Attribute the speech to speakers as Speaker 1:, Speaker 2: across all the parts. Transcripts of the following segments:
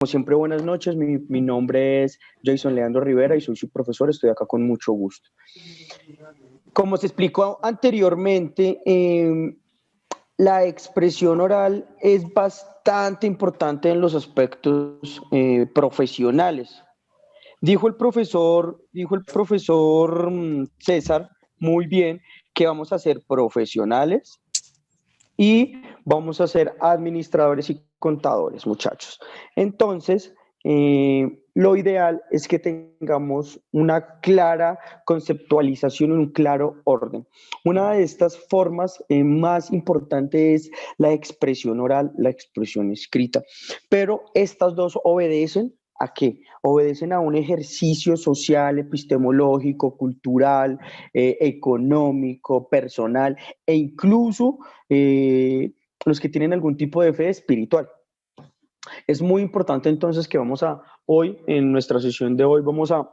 Speaker 1: Como siempre, buenas noches. Mi nombre es Jason Leandro Rivera y soy su profesor. Estoy acá con mucho gusto. Como se explicó anteriormente, la expresión oral es bastante importante en los aspectos profesionales. Dijo el profesor César muy bien que vamos a ser profesionales y vamos a ser administradores y contadores, muchachos. Entonces, lo ideal es que tengamos una clara conceptualización, un claro orden. Una de estas formas más importantes es la expresión oral, la expresión escrita, pero estas dos obedecen ¿a qué? Obedecen a un ejercicio social, epistemológico, cultural, económico, personal e incluso los que tienen algún tipo de fe espiritual. Es muy importante entonces que hoy, en nuestra sesión de hoy, vamos a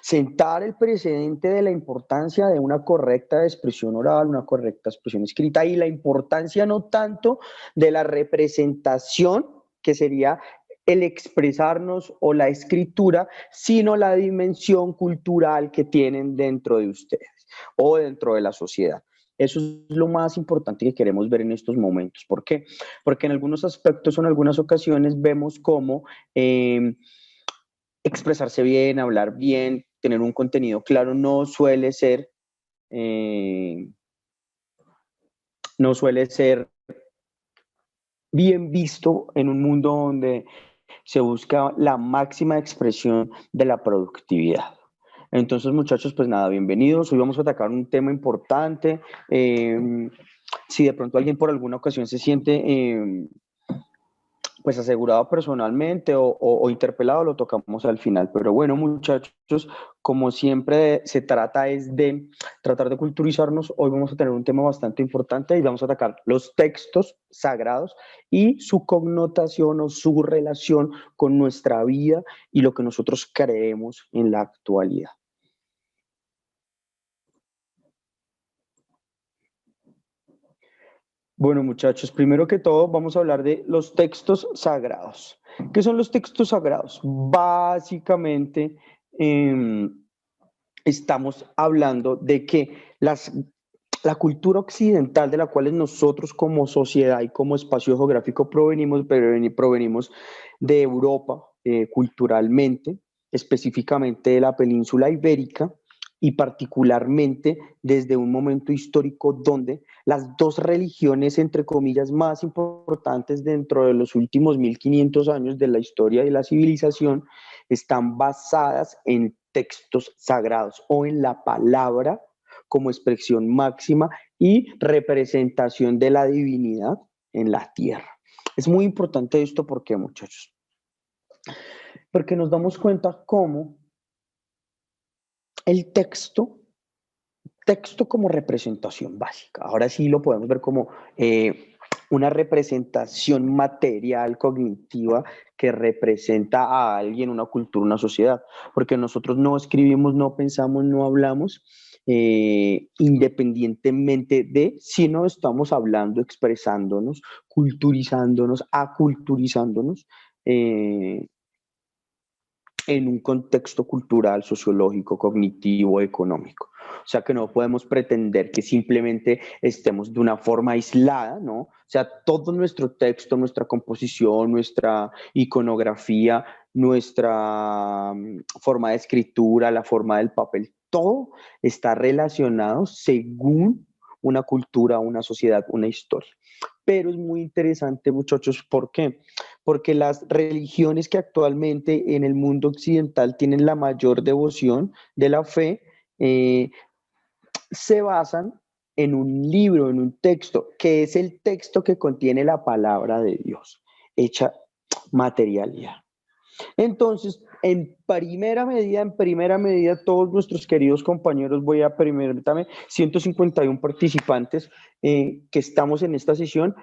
Speaker 1: sentar el precedente de la importancia de una correcta expresión oral, una correcta expresión escrita y la importancia no tanto de la representación, que sería el expresarnos o la escritura, sino la dimensión cultural que tienen dentro de ustedes o dentro de la sociedad. Eso es lo más importante que queremos ver en estos momentos. ¿Por qué? Porque en algunos aspectos o en algunas ocasiones vemos cómo expresarse bien, hablar bien, tener un contenido claro eh, no suele ser bien visto en un mundo donde se busca la máxima expresión de la productividad. Entonces, muchachos, pues nada, bienvenidos. Hoy vamos a atacar un tema importante. Si de pronto alguien por alguna ocasión se siente pues asegurado personalmente o interpelado, lo tocamos al final. Pero bueno, muchachos, como siempre se trata es de tratar de culturizarnos. Hoy vamos a tener un tema bastante importante y vamos a atacar los textos sagrados y su connotación o su relación con nuestra vida y lo que nosotros creemos en la actualidad. Bueno, muchachos, primero que todo vamos a hablar de los textos sagrados. ¿Qué son los textos sagrados? Básicamente, eh, estamos hablando de que la cultura occidental de la cual nosotros como sociedad y como espacio geográfico provenimos de Europa culturalmente, específicamente de la península ibérica, y particularmente desde un momento histórico donde las dos religiones, entre comillas, más importantes dentro de los últimos 1500 años de la historia de la civilización, están basadas en textos sagrados o en la palabra como expresión máxima y representación de la divinidad en la tierra. Es muy importante esto porque, muchachos, porque nos damos cuenta cómo el texto como representación básica, ahora sí lo podemos ver como una representación material, cognitiva, que representa a alguien, una cultura, una sociedad, porque nosotros no escribimos, no pensamos, no hablamos, independientemente de si no estamos hablando, expresándonos, culturizándonos, aculturizándonos, en un contexto cultural, sociológico, cognitivo, económico. O sea que no podemos pretender que simplemente estemos de una forma aislada, ¿no? O sea, todo nuestro texto, nuestra composición, nuestra iconografía, nuestra forma de escritura, la forma del papel, todo está relacionado según una cultura, una sociedad, una historia. Pero es muy interesante, muchachos, ¿por qué? Porque las religiones que actualmente en el mundo occidental tienen la mayor devoción de la fe, eh, se basan en un libro, en un texto, que es el texto que contiene la palabra de Dios, hecha materialidad. Entonces, en primera medida, todos nuestros queridos compañeros, voy a permítanme, 151 participantes que estamos en esta sesión,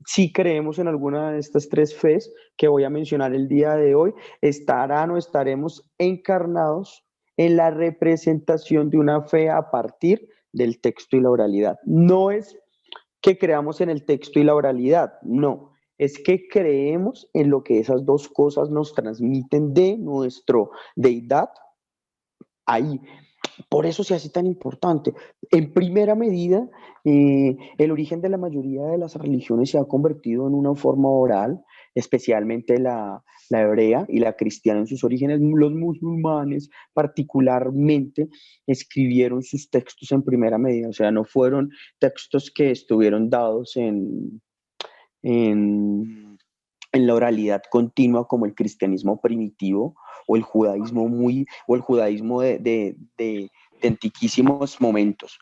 Speaker 1: si creemos en alguna de estas tres fes que voy a mencionar el día de hoy, estarán o estaremos encarnados en la representación de una fe a partir del texto y la oralidad. No es que creamos en el texto y la oralidad, no, es que creemos en lo que esas dos cosas nos transmiten de nuestro deidad ahí. Por eso se hace tan importante. En primera medida, el origen de la mayoría de las religiones se ha convertido en una forma oral, especialmente la hebrea y la cristiana en sus orígenes. Los musulmanes particularmente escribieron sus textos en primera medida, o sea, no fueron textos que estuvieron dados en, en la oralidad continua como el cristianismo primitivo o el judaísmo o el judaísmo de antiquísimos momentos.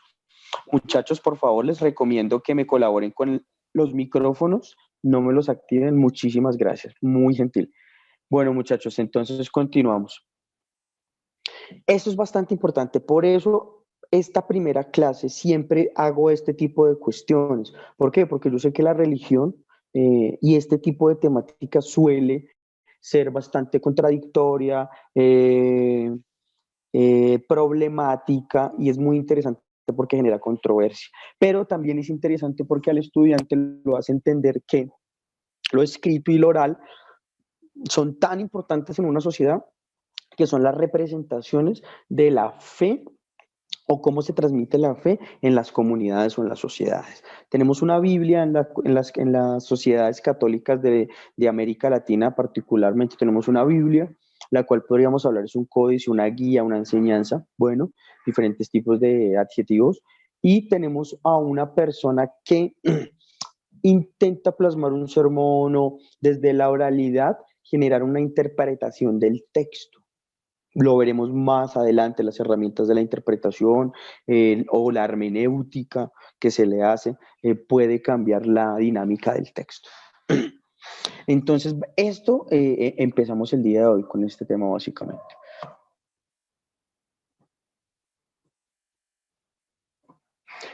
Speaker 1: Muchachos, por favor, les recomiendo que me colaboren con los micrófonos, no me los activen, muchísimas gracias, muy gentil. Bueno, muchachos, entonces continuamos. Eso es bastante importante, por eso esta primera clase siempre hago este tipo de cuestiones. ¿Por qué? Porque yo sé que la religión y este tipo de temática suele ser bastante contradictoria, problemática y es muy interesante porque genera controversia. Pero también es interesante porque al estudiante lo hace entender que lo escrito y lo oral son tan importantes en una sociedad que son las representaciones de la fe o cómo se transmite la fe en las comunidades o en las sociedades. Tenemos una Biblia en las sociedades católicas de América Latina, particularmente tenemos una Biblia, la cual podríamos hablar es un códice, una guía, una enseñanza, bueno, diferentes tipos de adjetivos, y tenemos a una persona que intenta plasmar un sermón o desde la oralidad generar una interpretación del texto. Lo veremos más adelante, las herramientas de la interpretación o la hermenéutica que se le hace puede cambiar la dinámica del texto. Entonces, esto empezamos el día de hoy con este tema básicamente.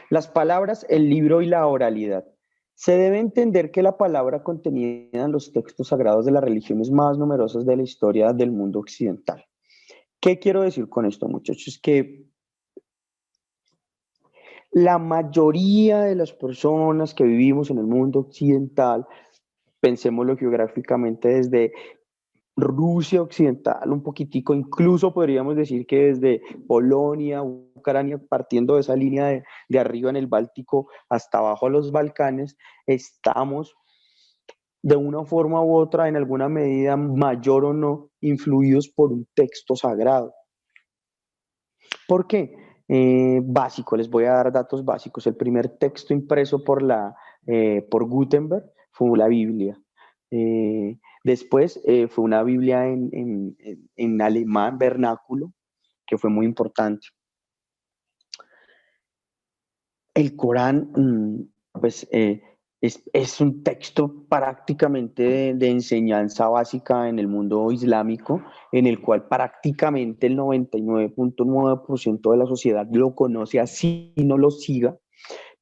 Speaker 1: Las palabras, el libro y la oralidad. Se debe entender que la palabra contenida en los textos sagrados de las religiones más numerosas de la historia del mundo occidental. ¿Qué quiero decir con esto, muchachos? Que la mayoría de las personas que vivimos en el mundo occidental, pensémoslo geográficamente desde Rusia occidental, un poquitico, incluso podríamos decir que desde Polonia, Ucrania, partiendo de esa línea de arriba en el Báltico hasta abajo a los Balcanes, estamos de una forma u otra, en alguna medida mayor o no, influidos por un texto sagrado. ¿Por qué? Básico, les voy a dar datos básicos. El primer texto impreso por Gutenberg fue la Biblia. Después fue una Biblia en alemán vernáculo, que fue muy importante. El Corán, pues es un texto prácticamente de enseñanza básica en el mundo islámico, en el cual prácticamente el 99.9% de la sociedad lo conoce, así no lo siga,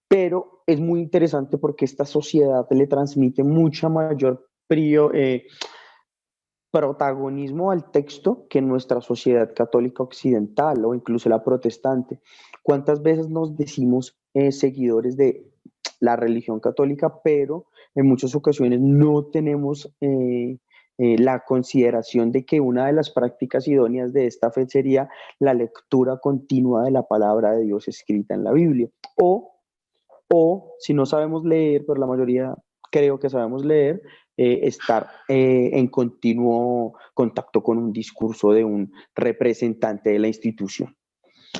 Speaker 1: pero es muy interesante porque esta sociedad le transmite mucha mayor protagonismo al texto que en nuestra sociedad católica occidental o incluso la protestante. ¿Cuántas veces nos decimos seguidores de la religión católica, pero en muchas ocasiones no tenemos la consideración de que una de las prácticas idóneas de esta fe sería la lectura continua de la palabra de Dios escrita en la Biblia? O si no sabemos leer, pero la mayoría creo que sabemos leer, estar en continuo contacto con un discurso de un representante de la institución.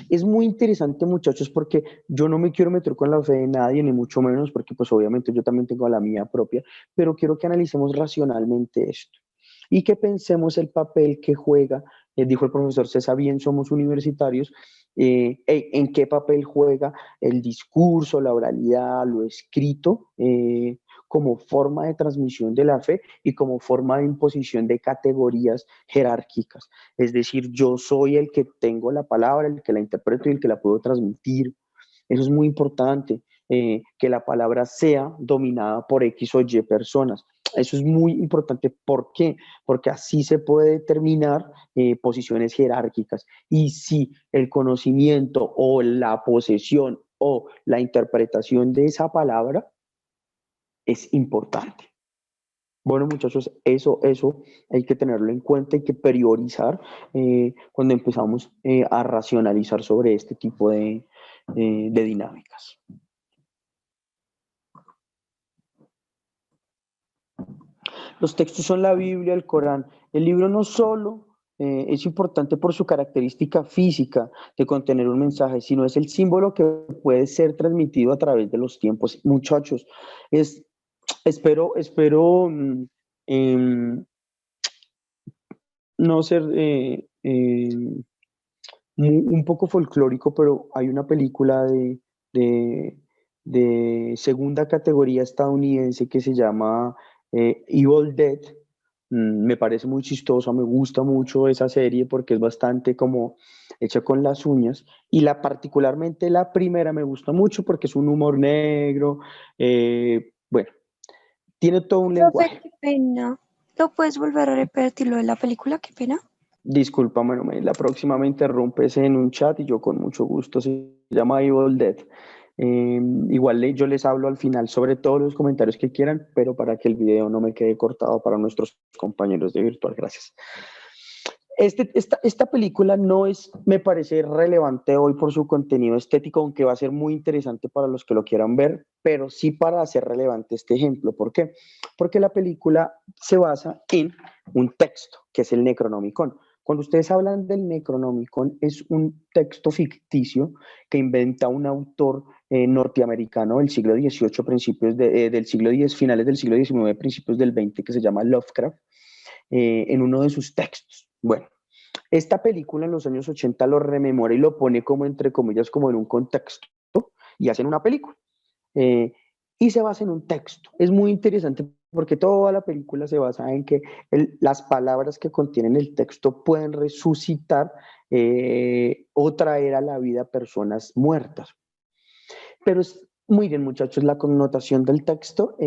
Speaker 1: Es muy interesante, muchachos, porque yo no me quiero meter con la fe de nadie, ni mucho menos, porque pues obviamente yo también tengo la mía propia, pero quiero que analicemos racionalmente esto y que pensemos el papel que juega, dijo el profesor César, bien somos universitarios, en qué papel juega el discurso, la oralidad, lo escrito, como forma de transmisión de la fe y como forma de imposición de categorías jerárquicas. Es decir, yo soy el que tengo la palabra, el que la interpreto y el que la puedo transmitir. Eso es muy importante, que la palabra sea dominada por X o Y personas. Eso es muy importante. ¿Por qué? Porque así se puede determinar posiciones jerárquicas. Y si el conocimiento o la posesión o la interpretación de esa palabra es importante. Bueno, muchachos, eso hay que tenerlo en cuenta, hay que priorizar cuando empezamos a racionalizar sobre este tipo de dinámicas. Los textos son la Biblia, el Corán. El libro no solo es importante por su característica física de contener un mensaje, sino es el símbolo que puede ser transmitido a través de los tiempos. Muchachos, es, espero no ser un poco folclórico, pero hay una película de, de segunda categoría estadounidense que se llama Evil Dead. Me parece muy chistosa, me gusta mucho esa serie porque es bastante como hecha con las uñas y particularmente la primera me gusta mucho porque es un humor negro, bueno, tiene todo un
Speaker 2: Profe,
Speaker 1: lenguaje.
Speaker 2: qué pena. ¿Lo puedes volver a repetir lo de la película? Qué pena.
Speaker 1: Disculpa, bueno, la próxima me interrumpes en un chat y yo con mucho gusto. Se llama Evil Dead. Igual yo les hablo al final sobre todos los comentarios que quieran, pero para que el video no me quede cortado para nuestros compañeros de virtual. Gracias. Esta película no es, me parece relevante hoy por su contenido estético, aunque va a ser muy interesante para los que lo quieran ver, pero sí para hacer relevante este ejemplo. ¿Por qué? Porque la película se basa en un texto, que es el Necronomicon. Cuando ustedes hablan del Necronomicon, es un texto ficticio que inventa un autor norteamericano del siglo XVIII, del siglo X, finales del siglo XIX, principios del XX, que se llama Lovecraft, en uno de sus textos. Bueno, esta película en los años 80 lo rememora y lo pone como, entre comillas, como en un contexto y hacen una película. Eh, y se basa en un texto. Es muy interesante porque toda la película se basa en que las palabras que contienen el texto pueden resucitar o traer a la vida personas muertas. Pero es muy bien, muchachos, la connotación del texto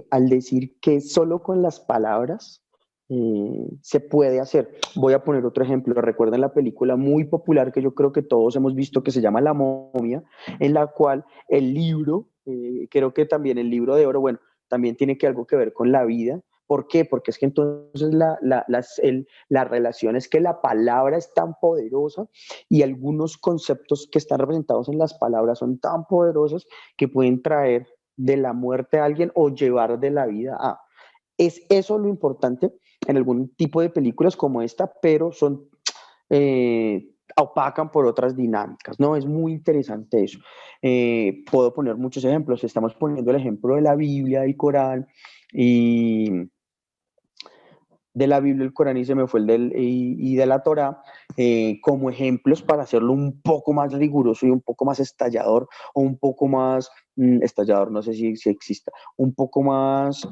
Speaker 1: al decir que solo con las palabras se puede hacer. Voy a poner otro ejemplo. Recuerden la película muy popular que yo creo que todos hemos visto que se llama La momia, en la cual el libro, creo que también el libro de oro, bueno, también tiene que algo que ver con la vida. ¿Por qué? Porque es que entonces la relación es que la palabra es tan poderosa y algunos conceptos que están representados en las palabras son tan poderosos que pueden traer de la muerte a alguien o llevar de la vida a. Es eso lo importante en algún tipo de películas como esta, pero son opacan por otras dinámicas, ¿no? Es muy interesante eso. Puedo poner muchos ejemplos. Estamos poniendo el ejemplo de la Biblia, del Corán y de la Biblia, el Corán y se me fue y de la Torá, como ejemplos para hacerlo un poco más riguroso y un poco más estallador o un poco más, estallador, no sé si exista, un poco más,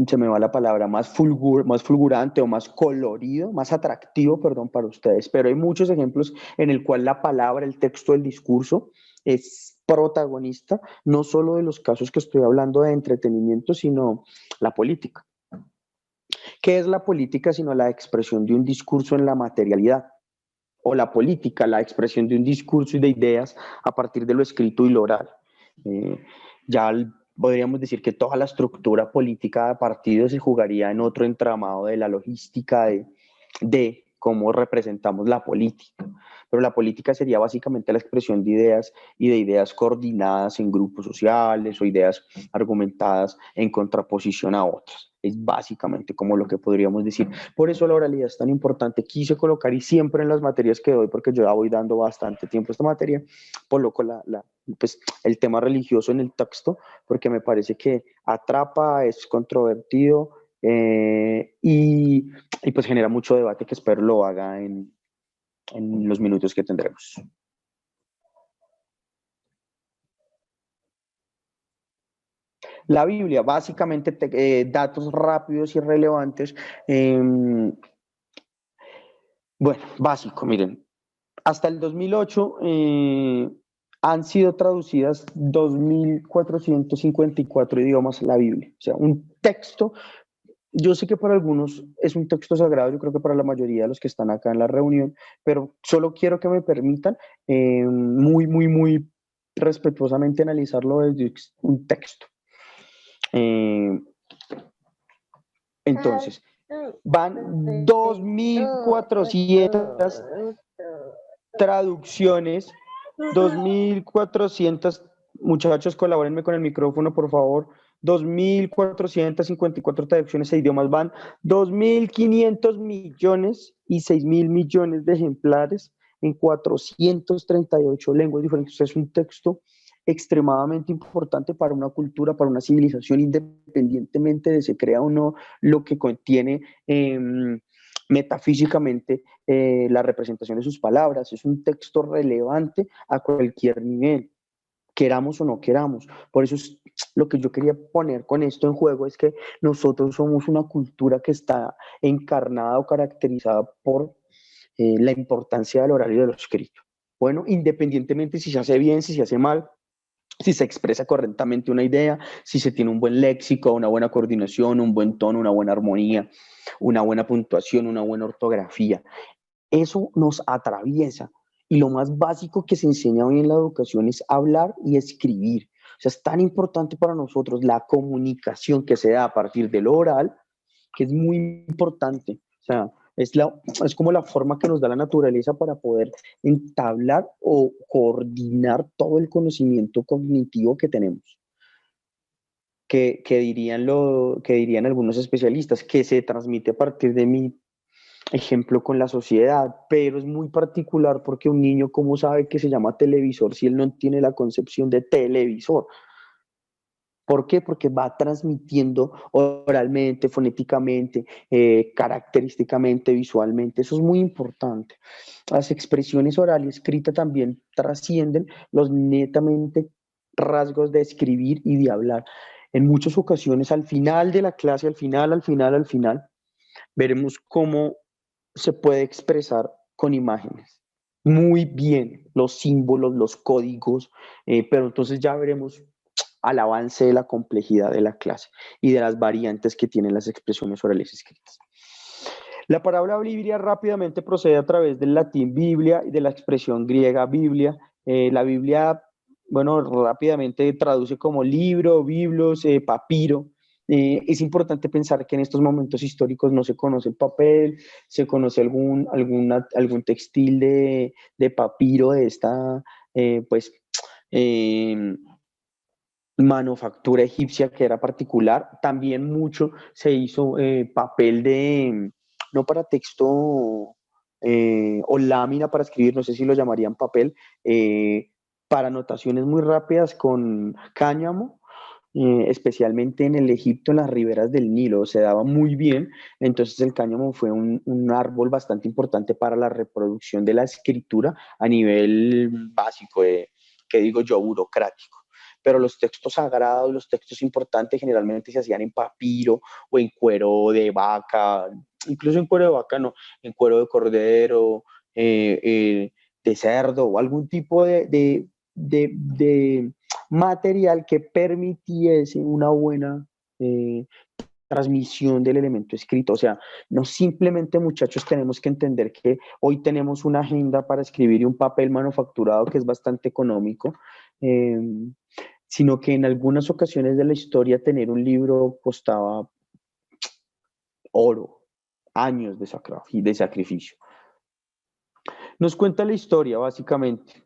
Speaker 1: se me va la palabra, más fulgurante o más colorido, más atractivo, perdón, para ustedes. Pero hay muchos ejemplos en el cual la palabra, el texto, el discurso es protagonista, no solo de los casos que estoy hablando de entretenimiento, sino la política. ¿Qué es la política sino la expresión de un discurso en la materialidad? O la política, la expresión de un discurso y de ideas a partir de lo escrito y lo oral. Eh, ya podríamos decir que toda la estructura política de partido se jugaría en otro entramado de la logística de cómo representamos la política. Pero la política sería básicamente la expresión de ideas y de ideas coordinadas en grupos sociales o ideas argumentadas en contraposición a otras. Es básicamente como lo que podríamos decir. Por eso la oralidad es tan importante. Quise colocar y siempre en las materias que doy, porque yo ya voy dando bastante tiempo a esta materia, coloco pues, el tema religioso en el texto, porque me parece que atrapa, es controvertido y pues genera mucho debate que espero lo haga en los minutos que tendremos. La Biblia, básicamente datos rápidos y relevantes. Bueno, básico, miren. Hasta el 2008 han sido traducidas 2.454 idiomas la Biblia. O sea, un texto, yo sé que para algunos es un texto sagrado, yo creo que para la mayoría de los que están acá en la reunión, pero solo quiero que me permitan muy respetuosamente analizarlo desde un texto. Eh, entonces, van 2.400 traducciones, 2.400, muchachos, colabórenme con el micrófono, por favor. 2.454 traducciones a idiomas, van 2.500 millones y 6.000 millones de ejemplares en 438 lenguas diferentes. O sea, es un texto extremadamente importante para una cultura, para una civilización, independientemente de se crea o no lo que contiene metafísicamente la representación de sus palabras. Es un texto relevante a cualquier nivel, queramos o no queramos. Por eso es lo que yo quería poner con esto en juego, es que nosotros somos una cultura que está encarnada o caracterizada por la importancia del oral y de lo escrito. Bueno, independientemente si se hace bien, si se hace mal, si se expresa correctamente una idea, si se tiene un buen léxico, una buena coordinación, un buen tono, una buena armonía, una buena puntuación, una buena ortografía. Eso nos atraviesa. Y lo más básico que se enseña hoy en la educación es hablar y escribir. O sea, es tan importante para nosotros la comunicación que se da a partir de lo oral, que es muy importante. O sea, es como la forma que nos da la naturaleza para poder entablar o coordinar todo el conocimiento cognitivo que tenemos. Que dirían algunos especialistas, que se transmite a partir de mi ejemplo con la sociedad, pero es muy particular porque un niño, ¿cómo sabe que se llama televisor si él no tiene la concepción de televisor? ¿Por qué? Porque va transmitiendo oralmente, fonéticamente, característicamente, visualmente. Eso es muy importante. Las expresiones oral y escrita también trascienden los netamente rasgos de escribir y de hablar. En muchas ocasiones, al final de la clase, al final, veremos cómo se puede expresar con imágenes. Muy bien, los símbolos, los códigos, pero entonces ya veremos al avance de la complejidad de la clase y de las variantes que tienen las expresiones orales escritas. La palabra Biblia rápidamente procede a través del latín Biblia y de la expresión griega Biblia. La Biblia, bueno, rápidamente traduce como libro, biblos, papiro. Es importante pensar que en estos momentos históricos no se conoce el papel, se conoce algún textil de papiro de esta, pues, eh, manufactura egipcia que era particular. También mucho se hizo papel de, no para texto o lámina para escribir, no sé si lo llamarían papel, para anotaciones muy rápidas con cáñamo. Especialmente en el Egipto, en las riberas del Nilo, se daba muy bien. Entonces el cáñamo fue un árbol bastante importante para la reproducción de la escritura a nivel básico, que digo yo, burocrático. Pero los textos sagrados, los textos importantes generalmente se hacían en papiro o en cuero de vaca, incluso en cuero de vaca no, en cuero de cordero, de cerdo o algún tipo de material que permitiese una buena transmisión del elemento escrito. O sea, no simplemente, muchachos, tenemos que entender que hoy tenemos una agenda para escribir y un papel manufacturado que es bastante económico, eh, sino que en algunas ocasiones de la historia tener un libro costaba oro, años de sacrificio. Nos cuenta la historia, básicamente.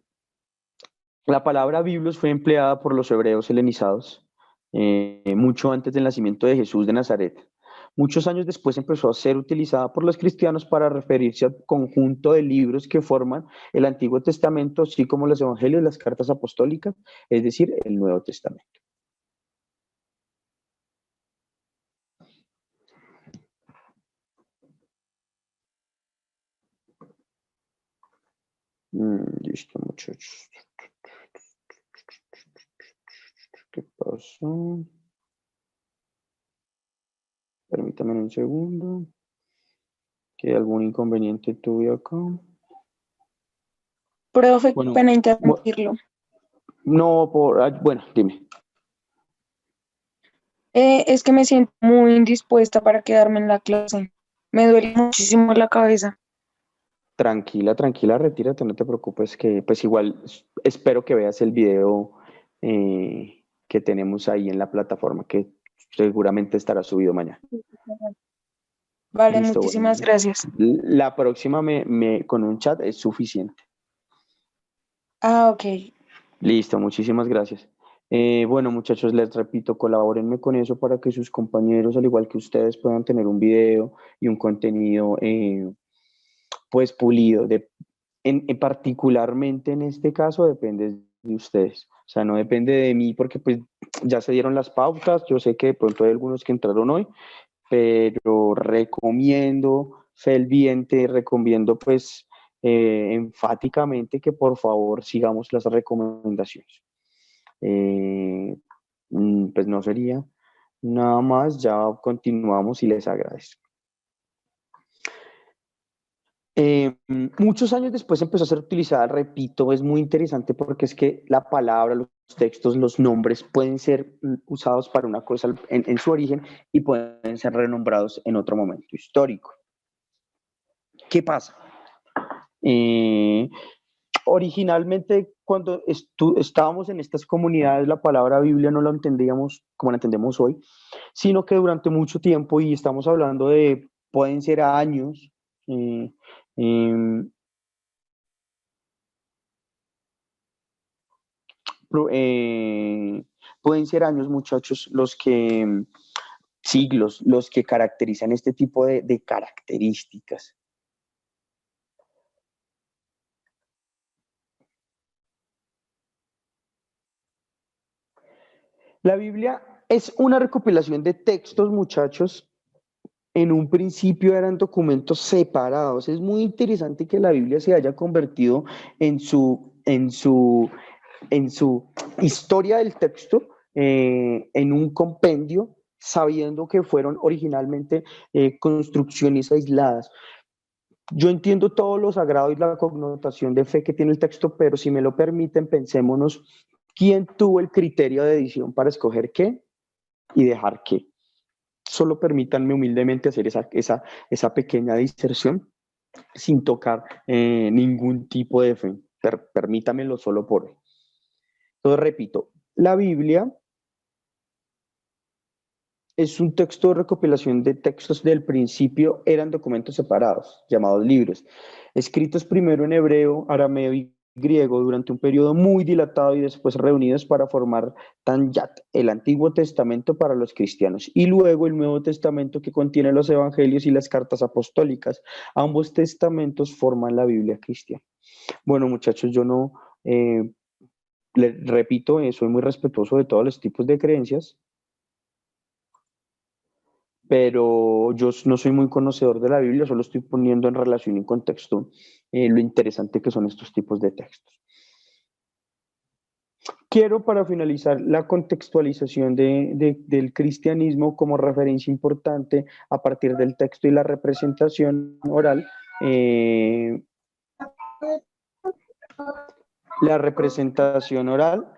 Speaker 1: La palabra Biblos fue empleada por los hebreos helenizados mucho antes del nacimiento de Jesús de Nazaret. Muchos años después empezó a ser utilizada por los cristianos para referirse al conjunto de libros que forman el Antiguo Testamento, así como los Evangelios y las cartas apostólicas, es decir, el Nuevo Testamento. Listo, muchachos. ¿Qué pasó? Permítame un segundo. ¿Que algún inconveniente tuve acá?
Speaker 2: Profe, qué
Speaker 1: Bueno,
Speaker 2: pena interrumpirlo.
Speaker 1: no, bueno, dime.
Speaker 2: Es que me siento muy indispuesta para quedarme en la clase. Me duele muchísimo la cabeza.
Speaker 1: Tranquila, tranquila, retírate, no te preocupes, que pues igual espero que veas el video que tenemos ahí en la plataforma, que seguramente estará subido mañana.
Speaker 2: Vale,
Speaker 1: Listo,
Speaker 2: muchísimas
Speaker 1: bueno.
Speaker 2: gracias.
Speaker 1: La próxima con un chat es suficiente.
Speaker 2: Ah, ok.
Speaker 1: Listo, muchísimas gracias. Bueno, muchachos, les repito, colabórenme con eso para que sus compañeros, al igual que ustedes, puedan tener un video y un contenido pues pulido. Particularmente en este caso depende de ustedes. O sea, no depende de mí porque pues ya se dieron las pautas. Yo sé que de pronto hay algunos que entraron hoy, pero recomiendo ferviente, recomiendo pues enfáticamente que por favor sigamos las recomendaciones. Eh, pues no sería nada más, ya continuamos y les agradezco. Muchos años después empezó a ser utilizada, repito, es muy interesante porque es que la palabra, los textos, los nombres pueden ser usados para una cosa en su origen y pueden ser renombrados en otro momento histórico. ¿Qué pasa? Originalmente, cuando estábamos en estas comunidades, la palabra Biblia no la entendíamos como la entendemos hoy, sino que durante mucho tiempo, y estamos hablando de, pueden ser años, eh, eh, pueden ser años, muchachos, siglos, los que caracterizan este tipo de características. La Biblia es una recopilación de textos, muchachos. En un principio eran documentos separados. Es muy interesante que la Biblia se haya convertido en su historia del texto, en un compendio, sabiendo que fueron originalmente construcciones aisladas. Yo entiendo todo lo sagrado y la connotación de fe que tiene el texto, pero si me lo permiten, pensémonos quién tuvo el criterio de edición para escoger qué y dejar qué. Solo permítanme humildemente hacer esa pequeña diserción sin tocar ningún tipo de fe. Permítamelo solo por hoy. Entonces, repito, la Biblia es un texto de recopilación de textos del principio, eran documentos separados, llamados libros, escritos primero en hebreo, arameo y griego durante un periodo muy dilatado y después reunidos para formar Tanjat, el Antiguo Testamento para los cristianos, y luego el Nuevo Testamento que contiene los evangelios y las cartas apostólicas. Ambos testamentos forman la Biblia cristiana. Bueno, muchachos, yo no, les repito, soy muy respetuoso de todos los tipos de creencias, pero yo no soy muy conocedor de la Biblia, solo estoy poniendo en relación y en contexto lo interesante que son estos tipos de textos. Quiero, para finalizar, la contextualización del cristianismo como referencia importante a partir del texto y la representación oral. La representación oral.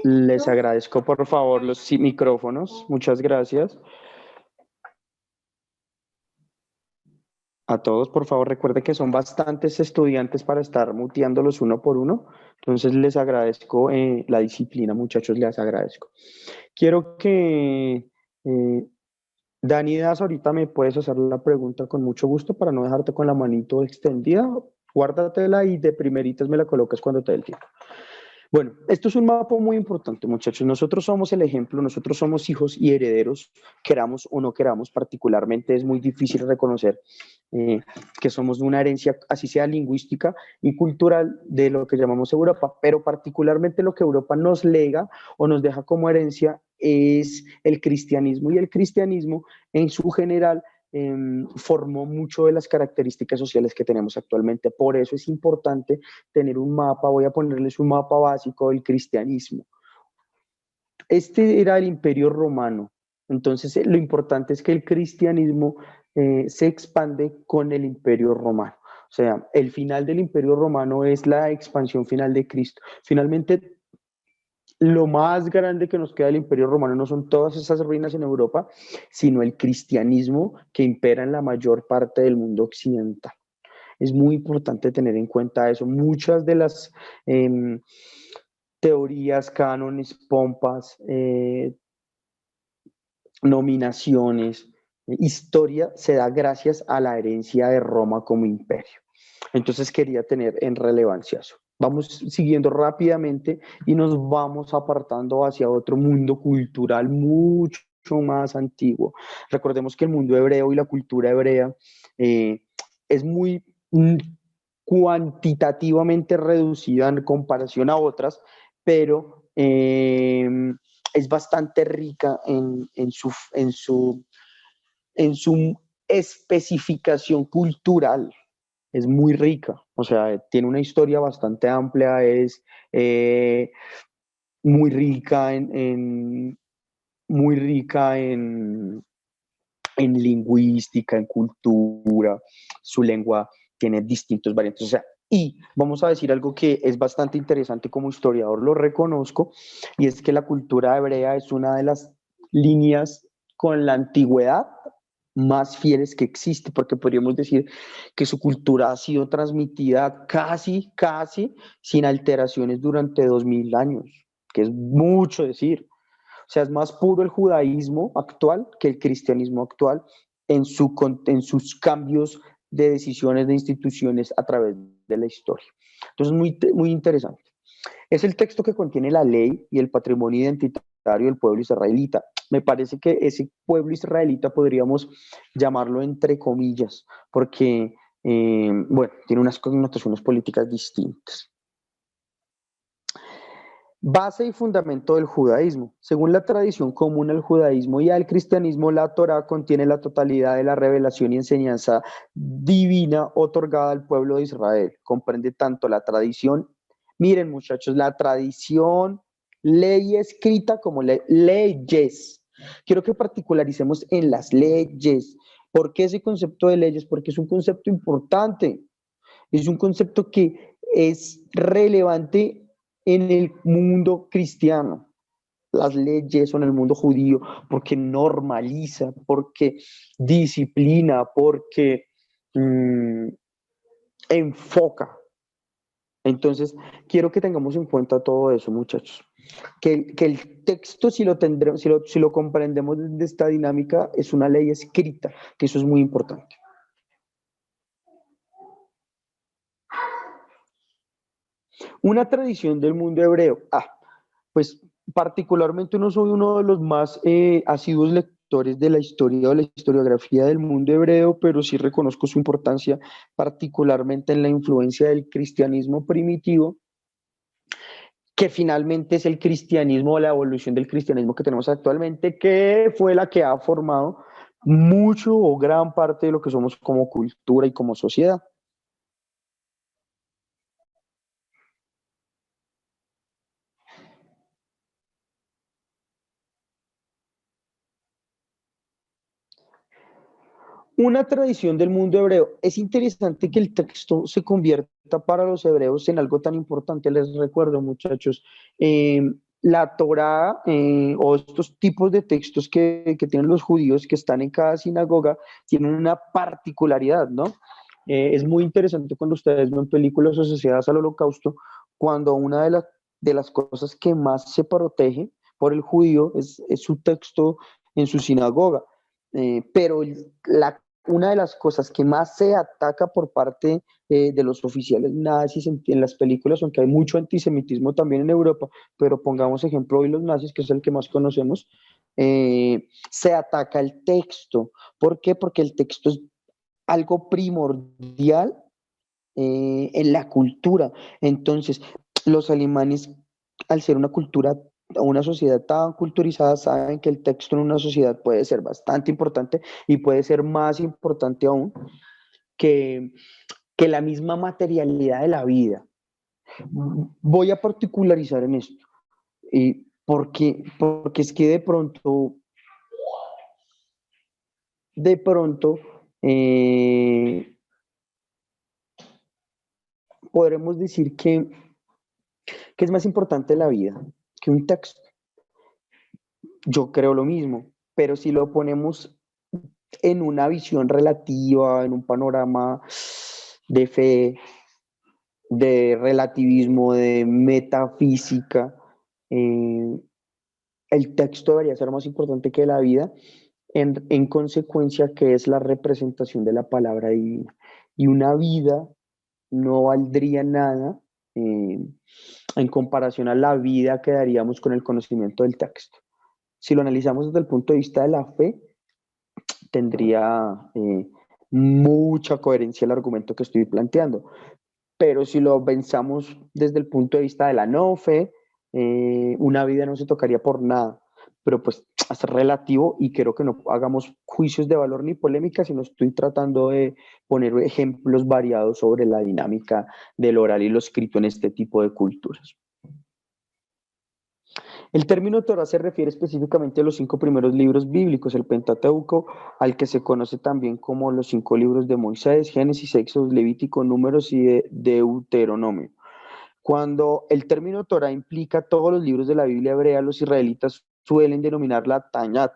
Speaker 1: Les agradezco, por favor, los micrófonos. Muchas gracias. A todos, por favor, recuerden que son bastantes estudiantes para estar muteándolos uno por uno. Entonces, les agradezco la disciplina, muchachos, les agradezco. Quiero que Dani Das, ahorita me puedes hacer la pregunta con mucho gusto para no dejarte con la manito extendida. Guárdatela y de primeritas me la colocas cuando te dé el tiempo. Bueno, esto es un mapa muy importante, muchachos. Nosotros somos el ejemplo, nosotros somos hijos y herederos, queramos o no queramos, particularmente es muy difícil reconocer que somos de una herencia, así sea lingüística y cultural, de lo que llamamos Europa, pero particularmente lo que Europa nos lega o nos deja como herencia es el cristianismo, y el cristianismo en su general formó mucho de las características sociales que tenemos actualmente. Por eso es importante tener un mapa, voy a ponerles un mapa básico del cristianismo. Este era el Imperio Romano, entonces lo importante es que el cristianismo se expande con el Imperio Romano. O sea, el final del Imperio Romano es la expansión final de Cristo. Finalmente, lo más grande que nos queda del Imperio Romano no son todas esas ruinas en Europa, sino el cristianismo que impera en la mayor parte del mundo occidental. Es muy importante tener en cuenta eso. Muchas de las teorías, cánones, pompas, nominaciones, historia se da gracias a la herencia de Roma como imperio. Entonces quería tener en relevancia eso. Vamos siguiendo rápidamente y nos vamos apartando hacia otro mundo cultural mucho más antiguo. Recordemos que el mundo hebreo y la cultura hebrea es muy cuantitativamente reducida en comparación a otras, pero es bastante rica en su especificación cultural. Es muy rica, o sea, tiene una historia bastante amplia, es muy rica muy rica en lingüística, en cultura, su lengua tiene distintos variantes, o sea, y vamos a decir algo que es bastante interesante como historiador, lo reconozco, y es que la cultura hebrea es una de las líneas con la antigüedad más fieles que existe, porque podríamos decir que su cultura ha sido transmitida casi sin alteraciones durante 2000 años, que es mucho decir. O sea, es más puro el judaísmo actual que el cristianismo actual en sus cambios de decisiones de instituciones a través de la historia. Entonces, muy interesante. Es el texto que contiene la ley y el patrimonio identitario del pueblo israelita. Me parece que ese pueblo israelita podríamos llamarlo entre comillas, porque, bueno, tiene unas connotaciones políticas distintas. Base y fundamento del judaísmo. Según la tradición común al judaísmo y al cristianismo, la Torá contiene la totalidad de la revelación y enseñanza divina otorgada al pueblo de Israel. Comprende tanto la tradición, miren muchachos, la tradición, ley escrita como leyes. Quiero que particularicemos en las leyes. ¿Por qué ese concepto de leyes? Porque es un concepto importante. Es un concepto que es relevante en el mundo cristiano, las leyes son en el mundo judío, porque normaliza, porque disciplina, porque enfoca. Entonces, quiero que tengamos en cuenta todo eso, muchachos. Que el texto, si lo comprendemos desde esta dinámica, es una ley escrita, que eso es muy importante. Una tradición del mundo hebreo. Pues particularmente no soy uno de los más asiduos lectores de la historia o la historiografía del mundo hebreo, pero sí reconozco su importancia, particularmente en la influencia del cristianismo primitivo, que finalmente es el cristianismo o la evolución del cristianismo que tenemos actualmente, que fue la que ha formado mucho o gran parte de lo que somos como cultura y como sociedad. Una tradición del mundo hebreo. Es interesante que el texto se convierta para los hebreos en algo tan importante. Les recuerdo, muchachos, eh, la Torá o estos tipos de textos que tienen los judíos que están en cada sinagoga tienen una particularidad, ¿no? Es muy interesante cuando ustedes ven películas asociadas al holocausto, cuando una de las cosas que más se protege por el judío es su texto en su sinagoga. Pero una de las cosas que más se ataca por parte de los oficiales nazis en las películas, aunque hay mucho antisemitismo también en Europa, pero pongamos ejemplo hoy los nazis, que es el que más conocemos, se ataca el texto. ¿Por qué? Porque el texto es algo primordial en la cultura. Entonces, los alemanes, al ser una cultura o una sociedad tan culturizada, saben que el texto en una sociedad puede ser bastante importante y puede ser más importante aún que, que la misma materialidad de la vida. Voy a particularizar en esto, porque es que de pronto podremos decir que es más importante la vida que un texto. Yo creo lo mismo, pero si lo ponemos en una visión relativa, en un panorama de fe, de relativismo, de metafísica. El texto debería ser más importante que la vida, en consecuencia, que es la representación de la palabra divina. Y una vida no valdría nada eh, en comparación a la vida que daríamos con el conocimiento del texto. Si lo analizamos desde el punto de vista de la fe, tendría mucha coherencia el argumento que estoy planteando. Pero si lo pensamos desde el punto de vista de la no fe, una vida no se tocaría por nada. Pero pues es relativo y quiero que no hagamos juicios de valor ni polémica, sino estoy tratando de poner ejemplos variados sobre la dinámica del oral y lo escrito en este tipo de culturas. El término Torah se refiere específicamente a los 5 primeros libros bíblicos, el Pentateuco, al que se conoce también como los 5 libros de Moisés, Génesis, Éxodo, Levítico, Números y Deuteronomio. Cuando el término Torah implica todos los libros de la Biblia hebrea, los israelitas suelen denominarla Tanat,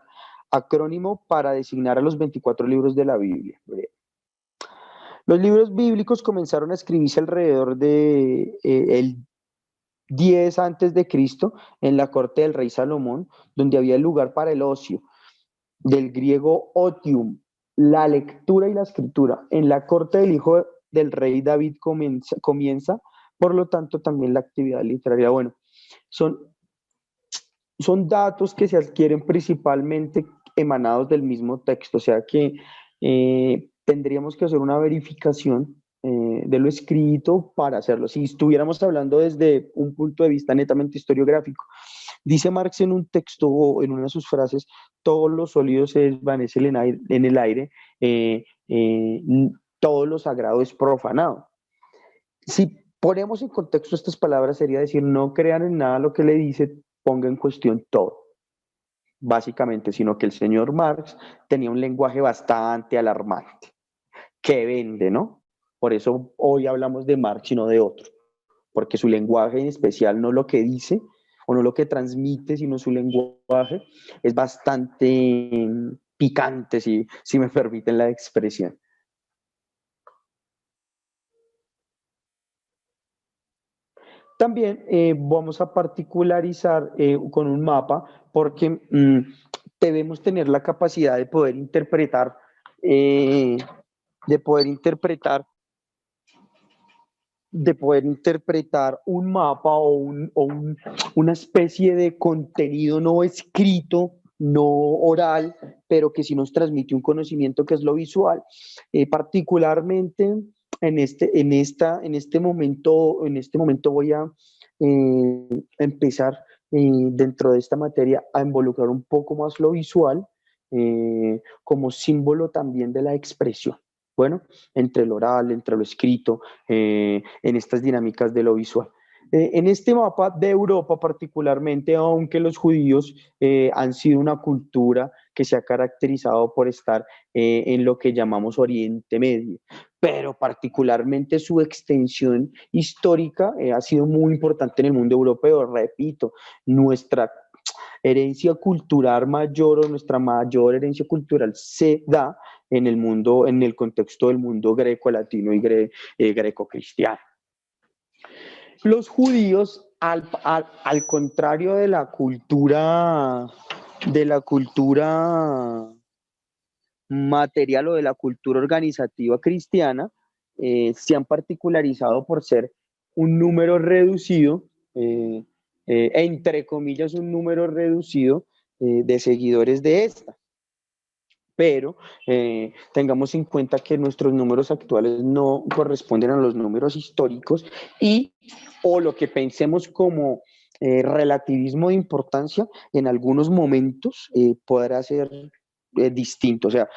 Speaker 1: acrónimo para designar a los 24 libros de la Biblia. Los libros bíblicos comenzaron a escribirse alrededor de el 10 antes de Cristo, en la corte del rey Salomón, donde había lugar para el ocio, del griego otium, la lectura y la escritura. En la corte del hijo del rey David comienza, por lo tanto, también la actividad literaria. Bueno, son datos que se adquieren principalmente emanados del mismo texto, o sea que tendríamos que hacer una verificación de lo escrito para hacerlo. Si estuviéramos hablando desde un punto de vista netamente historiográfico, dice Marx en un texto o en una de sus frases, todos los sólidos se desvanecen en el aire, todo lo sagrado es profanado. Si ponemos en contexto estas palabras, sería decir, no crean en nada lo que le dice, ponga en cuestión todo, básicamente, sino que el señor Marx tenía un lenguaje bastante alarmante, que vende, ¿no? Por eso hoy hablamos de Marx y no de otro, porque su lenguaje en especial, no lo que dice o no lo que transmite, sino su lenguaje es bastante picante, si me permiten la expresión. También vamos a particularizar con un mapa porque debemos tener la capacidad de poder interpretar, eh, de poder interpretar, de poder interpretar un mapa una especie de contenido no escrito, no oral, pero que sí nos transmite un conocimiento que es lo visual. Particularmente en este momento voy a empezar dentro de esta materia a involucrar un poco más lo visual como símbolo también de la expresión. Bueno, entre lo oral, entre lo escrito, en estas dinámicas de lo visual. En este mapa de Europa particularmente, aunque los judíos han sido una cultura que se ha caracterizado por estar en lo que llamamos Oriente Medio, pero particularmente su extensión histórica ha sido muy importante en el mundo europeo. Repito, nuestra herencia cultural mayor o nuestra mayor herencia cultural se da en el mundo, en el contexto del mundo greco-latino y greco-cristiano. Los judíos, al contrario de la cultura material o de la cultura organizativa cristiana, se han particularizado por ser un número reducido, entre comillas, un número reducido de seguidores de esta. Pero tengamos en cuenta que nuestros números actuales no corresponden a los números históricos o lo que pensemos como relativismo de importancia, en algunos momentos podrá ser distinto. O sea,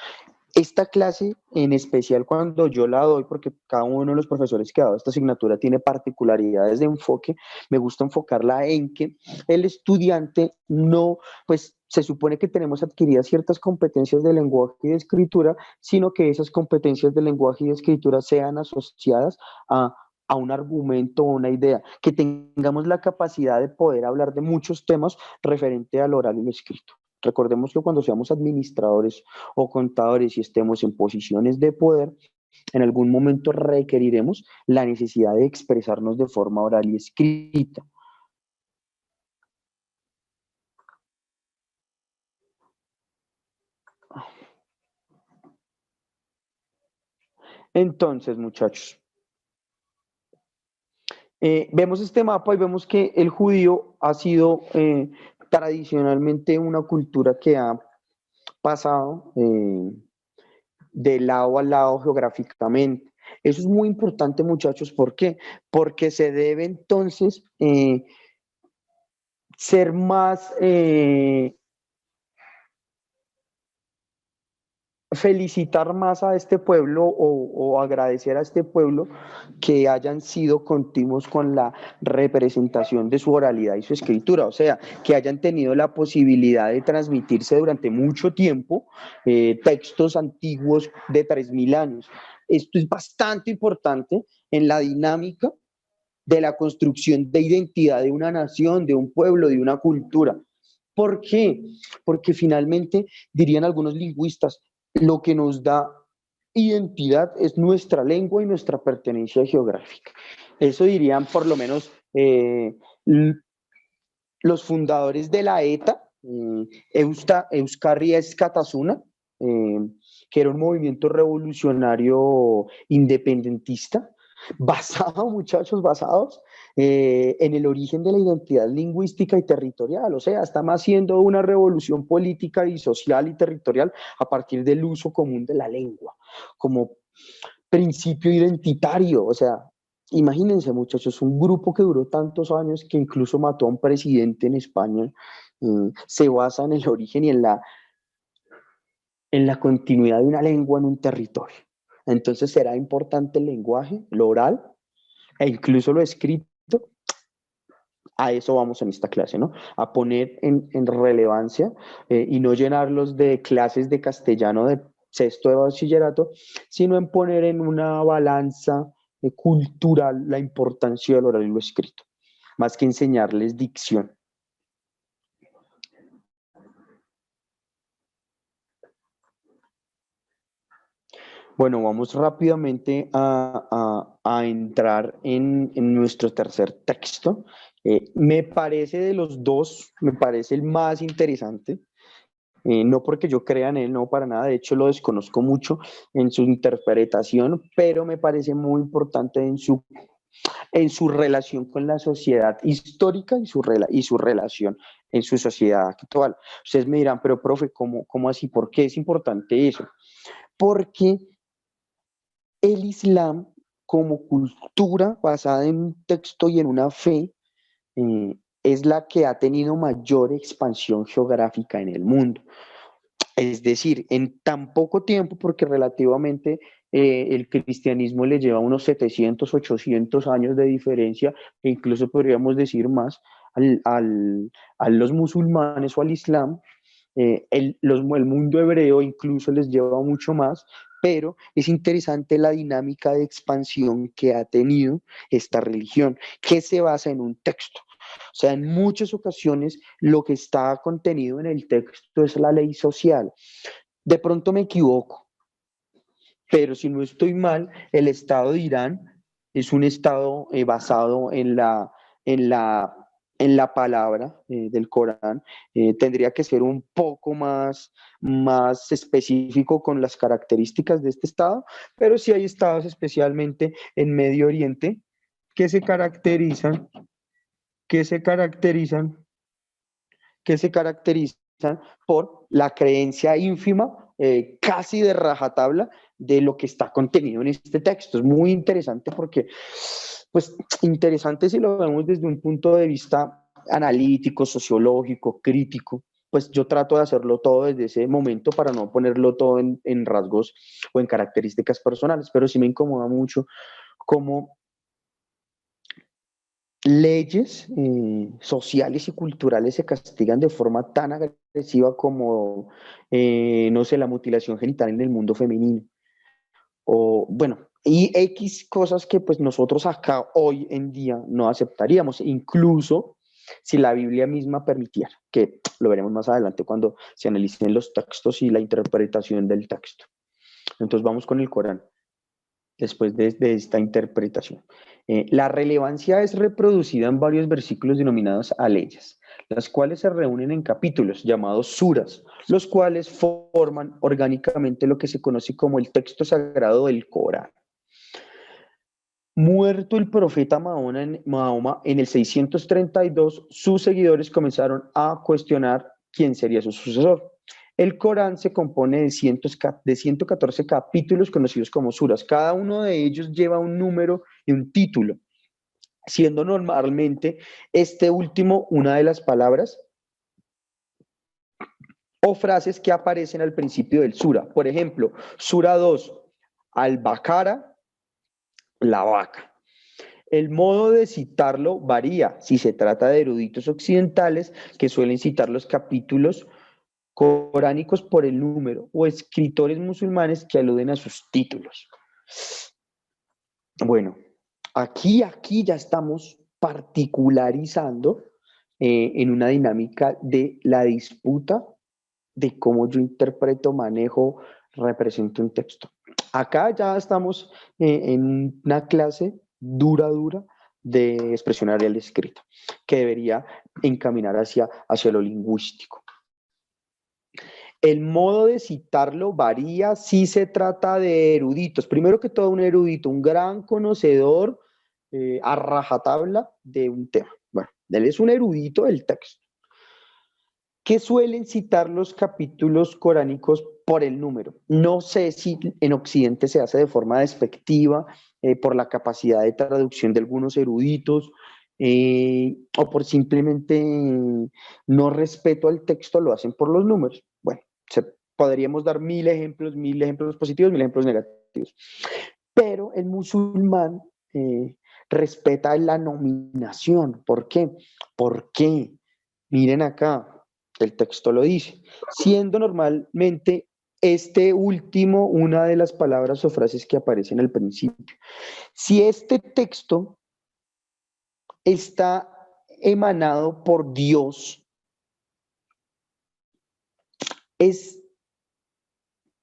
Speaker 1: esta clase en especial cuando yo la doy, porque cada uno de los profesores que ha dado esta asignatura tiene particularidades de enfoque, me gusta enfocarla en que el estudiante no, pues se supone que tenemos adquiridas ciertas competencias de lenguaje y de escritura, sino que esas competencias de lenguaje y de escritura sean asociadas a un argumento o una idea, que tengamos la capacidad de poder hablar de muchos temas referente al oral y lo escrito. Recordemos que cuando seamos administradores o contadores y estemos en posiciones de poder, en algún momento requeriremos la necesidad de expresarnos de forma oral y escrita. Entonces, muchachos, vemos este mapa y vemos que el judío ha sido tradicionalmente una cultura que ha pasado de lado a lado geográficamente. Eso es muy importante, muchachos. ¿Por qué? Porque se debe entonces ser más felicitar más a este pueblo o agradecer a este pueblo que hayan sido continuos con la representación de su oralidad y su escritura, o sea, que hayan tenido la posibilidad de transmitirse durante mucho tiempo textos antiguos de 3000 años. Esto es bastante importante en la dinámica de la construcción de identidad de una nación, de un pueblo, de una cultura. ¿Por qué? Porque finalmente, dirían algunos lingüistas, lo que nos da identidad es nuestra lengua y nuestra pertenencia geográfica. Eso dirían por lo menos los fundadores de la ETA, Euskarri Eskatasuna, que era un movimiento revolucionario independentista, muchachos, basados en el origen de la identidad lingüística y territorial. O sea, está más siendo una revolución política y social y territorial a partir del uso común de la lengua, como principio identitario. O sea, imagínense, muchachos, un grupo que duró tantos años que incluso mató a un presidente en España, se basa en el origen y en la continuidad de una lengua en un territorio. Entonces será importante el lenguaje, lo oral e incluso lo escrito. A eso vamos en esta clase, ¿no? A poner en relevancia y no llenarlos de clases de castellano de sexto de bachillerato, sino en poner en una balanza cultural la importancia del oral y lo escrito, más que enseñarles dicción. Bueno, vamos rápidamente a entrar en nuestro tercer texto. Me parece de los dos, me parece el más interesante. No porque yo crea en él, no para nada, de hecho lo desconozco mucho en su interpretación, pero me parece muy importante en su relación con la sociedad histórica y su relación en su sociedad actual. Ustedes me dirán, pero profe, ¿cómo así? ¿Por qué es importante eso? Porque el Islam como cultura basada en un texto y en una fe es la que ha tenido mayor expansión geográfica en el mundo. Es decir, en tan poco tiempo, porque relativamente el cristianismo le lleva unos 700, 800 años de diferencia, e incluso podríamos decir más, a los musulmanes o al Islam, el mundo hebreo incluso les lleva mucho más, pero es interesante la dinámica de expansión que ha tenido esta religión, que se basa en un texto. O sea, en muchas ocasiones lo que está contenido en el texto es la ley social. De pronto me equivoco, pero si no estoy mal, el Estado de Irán es un Estado basado en la, en la palabra del Corán. Tendría que ser un poco más específico con las características de este Estado, pero sí hay estados, especialmente en Medio Oriente, que se caracterizan, que se caracterizan que se caracterizan por la creencia ínfima, casi de rajatabla, de lo que está contenido en este texto. Es muy interesante porque, pues, interesante si lo vemos desde un punto de vista analítico, sociológico, crítico. Pues yo trato de hacerlo todo desde ese momento para no ponerlo todo en rasgos o en características personales, pero sí me incomoda mucho cómo leyes sociales y culturales se castigan de forma tan agresiva como, no sé, la mutilación genital en el mundo femenino. O, bueno, y X cosas que pues nosotros acá hoy en día no aceptaríamos, incluso si la Biblia misma permitiera, que lo veremos más adelante cuando se analicen los textos y la interpretación del texto. Entonces vamos con el Corán. después de esta interpretación. La relevancia es reproducida en varios versículos denominados aleyas, las cuales se reúnen en capítulos llamados suras, los cuales forman orgánicamente lo que se conoce como el texto sagrado del Corán. Muerto el profeta Mahoma en el 632, sus seguidores comenzaron a cuestionar quién sería su sucesor. El Corán se compone de 114 capítulos conocidos como suras. Cada uno de ellos lleva un número y un título, siendo normalmente este último una de las palabras o frases que aparecen al principio del sura. Por ejemplo, sura 2, al-Baqara, la vaca. El modo de citarlo varía si se trata de eruditos occidentales que suelen citar los capítulos coránicos por el número o escritores musulmanes que aluden a sus títulos. Bueno, aquí ya estamos particularizando en una dinámica de la disputa de cómo yo interpreto, manejo, represento un texto. Acá ya estamos en una clase dura de expresión oral escrita, que debería encaminar hacia lo lingüístico. El modo de citarlo varía si se trata de eruditos. Primero que todo, un erudito, un gran conocedor a rajatabla de un tema. Bueno, él es un erudito del texto, que suelen citar los capítulos coránicos por el número. No sé si en Occidente se hace de forma despectiva por la capacidad de traducción de algunos eruditos o por simplemente no respeto al texto, lo hacen por los números. Bueno, podríamos dar mil ejemplos positivos, mil ejemplos negativos. Pero el musulmán respeta la nominación. ¿Por qué? Porque, miren acá, el texto lo dice, siendo normalmente este último una de las palabras o frases que aparecen al principio. Si este texto está emanado por Dios, es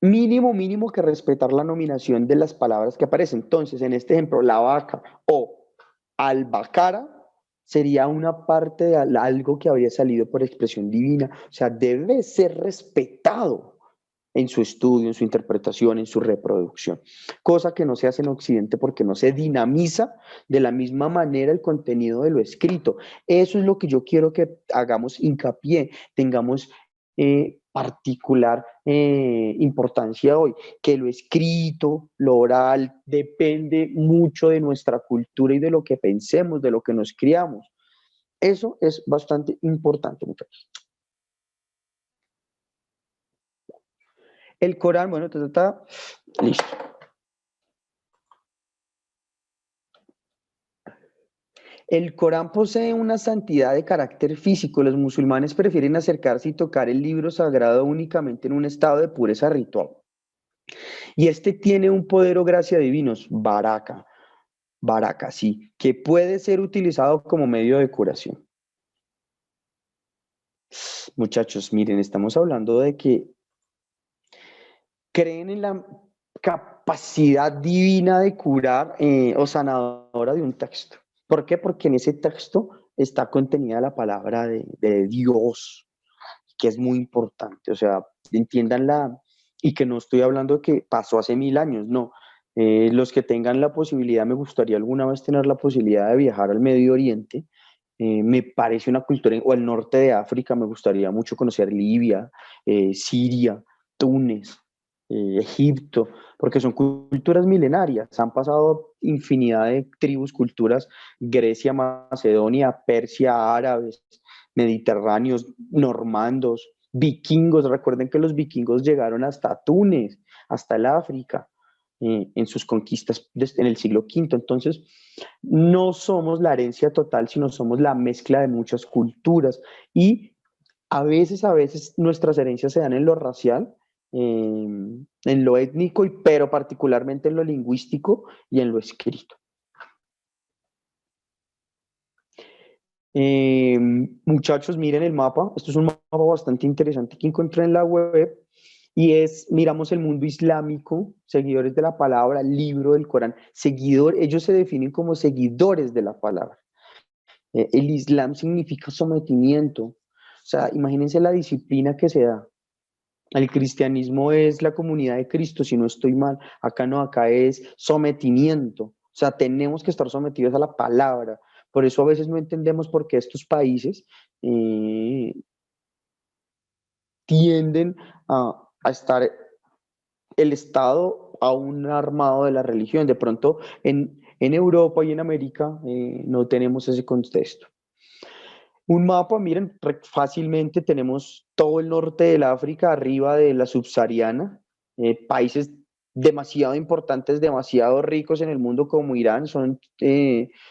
Speaker 1: mínimo que respetar la nominación de las palabras que aparecen. Entonces, en este ejemplo, la vaca o al-Baqara sería una parte de algo que habría salido por expresión divina. O sea, debe ser respetado en su estudio, en su interpretación, en su reproducción. Cosa que no se hace en Occidente porque no se dinamiza de la misma manera el contenido de lo escrito. Eso es lo que yo quiero que hagamos hincapié, tengamos particular importancia hoy, que lo escrito, lo oral, depende mucho de nuestra cultura y de lo que pensemos, de lo que nos criamos. Eso es bastante importante, muchachos. El Corán, bueno, listo. El Corán posee una santidad de carácter físico. Los musulmanes prefieren acercarse y tocar el libro sagrado únicamente en un estado de pureza ritual. Y este tiene un poder o gracia divinos, baraka, sí, que puede ser utilizado como medio de curación. Muchachos, miren, estamos hablando de que creen en la capacidad divina de curar o sanadora de un texto. ¿Por qué? Porque en ese texto está contenida la palabra de Dios, que es muy importante. O sea, entiéndanla, y que no estoy hablando de que pasó hace 1000 años, no. Los que tengan la posibilidad, me gustaría alguna vez tener la posibilidad de viajar al Medio Oriente. Me parece una cultura, o el norte de África, me gustaría mucho conocer Libia, Siria, Túnez, Egipto, porque son culturas milenarias, han pasado infinidad de tribus, culturas, Grecia, Macedonia, Persia, árabes, mediterráneos, normandos, vikingos. Recuerden que los vikingos llegaron hasta Túnez, hasta el África, en sus conquistas en el siglo V. Entonces, no somos la herencia total, sino somos la mezcla de muchas culturas. Y a veces nuestras herencias se dan en lo racial, en lo étnico, pero particularmente en lo lingüístico y en lo escrito. Muchachos, miren el mapa. Esto es un mapa bastante interesante que encontré en la web. Y es, miramos el mundo islámico, seguidores de la palabra, libro del Corán, ellos se definen como seguidores de la palabra. El Islam significa sometimiento. O sea, imagínense la disciplina que se da. El cristianismo es la comunidad de Cristo, si no estoy mal. Acá no, acá es sometimiento. O sea, tenemos que estar sometidos a la palabra. Por eso a veces no entendemos por qué estos países eh, tienden a estar el Estado aún armado de la religión. De pronto en Europa y en América no tenemos ese contexto. Un mapa, miren, fácilmente tenemos todo el norte del África, arriba de la subsahariana, países demasiado importantes, demasiado ricos en el mundo como Irán, son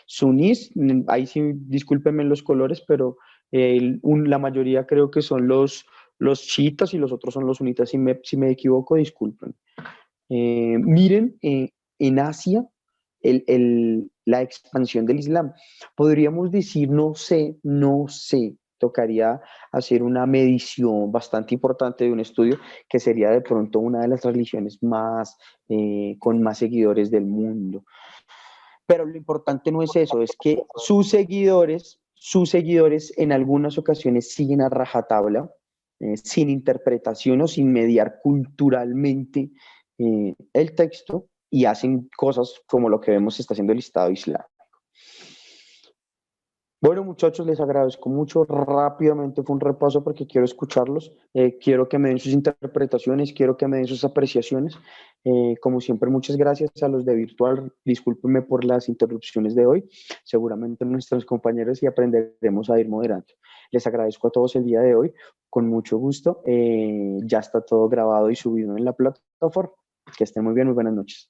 Speaker 1: sunís, ahí sí discúlpenme los colores, pero la mayoría creo que son los chiitas y los otros son los sunitas, si me equivoco, disculpen. Miren, en Asia, la expansión del Islam. Podríamos decir, no sé, tocaría hacer una medición bastante importante de un estudio que sería de pronto una de las religiones con más seguidores del mundo. Pero lo importante no es eso, es que sus seguidores en algunas ocasiones siguen a rajatabla, sin interpretación o sin mediar culturalmente el texto y hacen cosas como lo que vemos está haciendo el Estado Islámico. Bueno, muchachos, les agradezco mucho. Rápidamente fue un repaso porque quiero escucharlos. Quiero que me den sus interpretaciones, quiero que me den sus apreciaciones. Como siempre, muchas gracias a los de Virtual. Discúlpenme por las interrupciones de hoy. Seguramente nuestros compañeros y aprenderemos a ir moderando. Les agradezco a todos el día de hoy. Con mucho gusto. Ya está todo grabado y subido en la plataforma. Que estén muy bien, muy buenas noches.